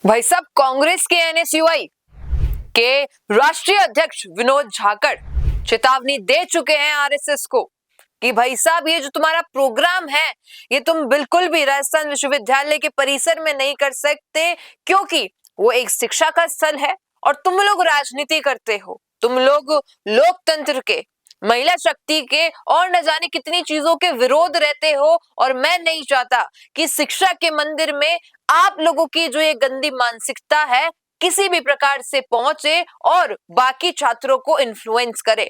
भाई साहब, कांग्रेस के एनएसयूआई के राष्ट्रीय अध्यक्ष विनोद झाकड़ चेतावनी दे चुके हैं आरएसएस को कि भाई साहब, ये जो तुम्हारा प्रोग्राम है ये तुम बिल्कुल भी राजस्थान विश्वविद्यालय के परिसर में नहीं कर सकते, क्योंकि वो एक शिक्षा का स्थल है और तुम लोग राजनीति करते हो। तुम लोग लोकतंत्र के, महिला शक्ति के और न जाने कितनी चीजों के विरोध रहते हो, और मैं नहीं चाहता कि शिक्षा के मंदिर में आप लोगों की जो ये गंदी मानसिकता है किसी भी प्रकार से पहुंचे और बाकी छात्रों को इन्फ्लुएंस करे।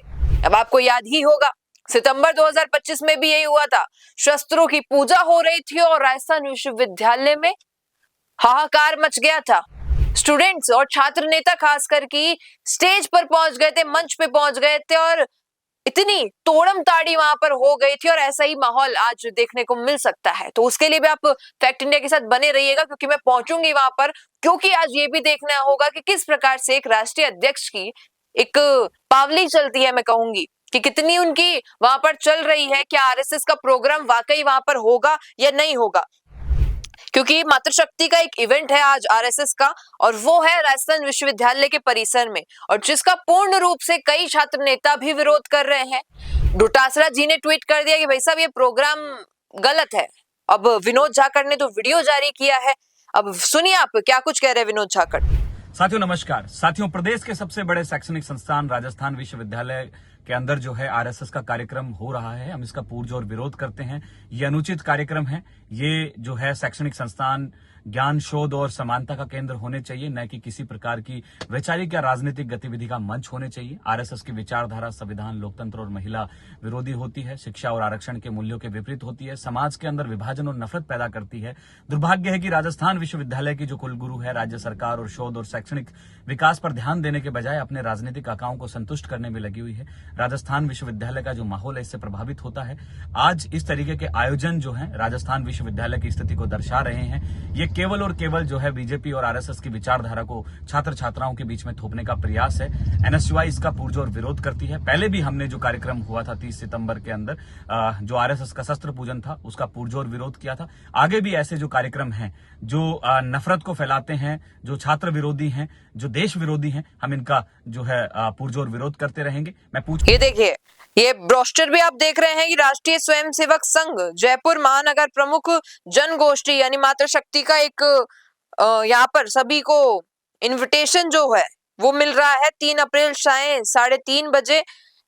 अब आपको याद ही होगा, सितंबर 2025 में भी यही हुआ था। शस्त्रों की पूजा हो रही थी और राजस्थान विश्वविद्यालय में हाहाकार मच गया था। स्टूडेंट्स और छात्र नेता खासकर की स्टेज पर पहुंच गए थे, मंच पे पहुंच गए थे और इतनी तोड़म ताड़ी वहां पर हो गई थी। और ऐसा ही माहौल आज देखने को मिल सकता है। तो उसके लिए भी आप फैक्ट इंडिया के साथ बने रहिएगा, क्योंकि मैं पहुंचूंगी वहां पर, क्योंकि आज ये भी देखना होगा कि किस प्रकार से एक राष्ट्रीय अध्यक्ष की एक पावली चलती है। मैं कहूंगी कि कितनी उनकी वहां पर चल रही है, क्या आरएसएस का प्रोग्राम वाकई वहां पर होगा या नहीं होगा, क्योंकि मातृशक्ति का एक इवेंट है आज आरएसएस का, और वो है राजस्थान विश्वविद्यालय के परिसर में, और जिसका पूर्ण रूप से कई छात्र नेता भी विरोध कर रहे हैं। डोटासरा जी ने ट्वीट कर दिया कि भाई साहब, ये प्रोग्राम गलत है। अब विनोद झाकड़ ने तो वीडियो जारी किया है। अब सुनिए आप क्या कुछ कह रहे हैं विनोद झाकड़। साथियों नमस्कार। साथियों, प्रदेश के सबसे बड़े शैक्षणिक संस्थान राजस्थान विश्वविद्यालय के अंदर जो है आरएसएस का कार्यक्रम हो रहा है, हम इसका पुरजोर विरोध करते हैं। ये अनुचित कार्यक्रम है। ये जो है शैक्षणिक संस्थान ज्ञान, शोध और समानता का केंद्र होने चाहिए, न कि किसी प्रकार की वैचारिक या राजनीतिक गतिविधि का मंच होने चाहिए। आरएसएस की विचारधारा संविधान, लोकतंत्र और महिला विरोधी होती है, शिक्षा और आरक्षण के मूल्यों के विपरीत होती है, समाज के अंदर विभाजन और नफरत पैदा करती है। दुर्भाग्य है कि राजस्थान विश्वविद्यालय की जो कुलगुरु है, राज्य सरकार और शोध और शैक्षणिक विकास पर ध्यान देने के बजाय अपने राजनीतिक आकाओं को संतुष्ट करने में लगी हुई है। राजस्थान विश्वविद्यालय का जो माहौल है इससे प्रभावित होता है। आज इस तरीके के आयोजन जो है राजस्थान विश्वविद्यालय की स्थिति को दर्शा रहे हैं। ये केवल और केवल जो है बीजेपी और आरएसएस की विचारधारा को छात्र छात्राओं के बीच में थोपने का प्रयास है। एनएसयूआई इसका पुरजोर विरोध करती है। पहले भी हमने जो कार्यक्रम हुआ था 30 सितंबर के अंदर, जो आरएसएस का शस्त्र पूजन था, उसका पुरजोर विरोध किया था। आगे भी ऐसे जो कार्यक्रम हैं जो नफरत को फैलाते हैं, जो छात्र विरोधी हैं, जो देश विरोधी हैं, हम इनका जो है पुरजोर विरोध करते रहेंगे। ये देखिए, ये ब्रोशर भी आप देख रहे हैं कि राष्ट्रीय स्वयंसेवक संघ जयपुर महानगर प्रमुख जनगोष्ठी यानी मातृशक्ति का एक यहाँ पर सभी को इनविटेशन जो है वो मिल रहा है। 3 अप्रैल सायं 3:30 बजे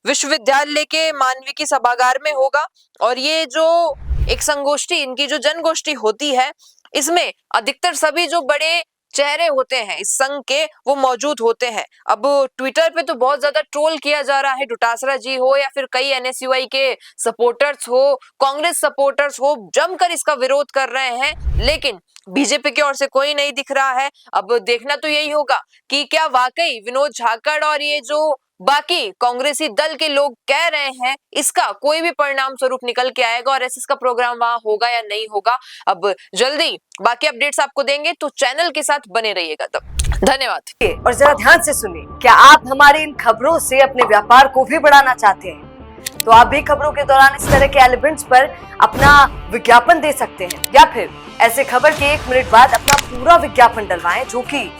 विश्वविद्यालय के मानविकी सभागार में होगा। और ये जो एक संगोष्ठी, इनकी जो जनगोष्ठी होती है, इसमें अधिकतर सभी जो बड़े चेहरे होते हैं इस संघ के वो मौजूद होते हैं। अब ट्विटर पे तो बहुत ज्यादा ट्रोल किया जा रहा है, डोटासरा जी हो या फिर कई एनएसयूआई के सपोर्टर्स हो, कांग्रेस सपोर्टर्स हो, जमकर इसका विरोध कर रहे हैं, लेकिन बीजेपी की ओर से कोई नहीं दिख रहा है। अब देखना तो यही होगा कि क्या वाकई विनोद झाकड़ और ये जो बाकी कांग्रेसी दल के लोग कह रहे हैं इसका कोई भी परिणाम स्वरूप निकल के आएगा और एसएस का प्रोग्राम वहां होगा या नहीं होगा। अब जल्दी बाकी अपडेट्स आपको देंगे, तो चैनल के साथ बने रहिएगा। तब धन्यवाद। और जरा ध्यान से सुनिए, क्या आप हमारी इन खबरों से अपने व्यापार को भी बढ़ाना चाहते हैं? तो आप भी खबरों के दौरान इस तरह के एलिमेंट्स पर अपना विज्ञापन दे सकते हैं, या फिर ऐसे खबर के 1 मिनट बाद अपना पूरा विज्ञापन डलवाएं, जो कि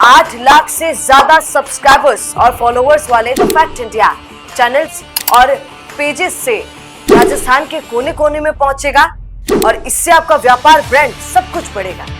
8 लाख से ज्यादा सब्सक्राइबर्स और फॉलोअर्स वाले द फैक्ट इंडिया चैनल्स और पेजेस से राजस्थान के कोने कोने में पहुंचेगा, और इससे आपका व्यापार, ब्रांड सब कुछ बढ़ेगा।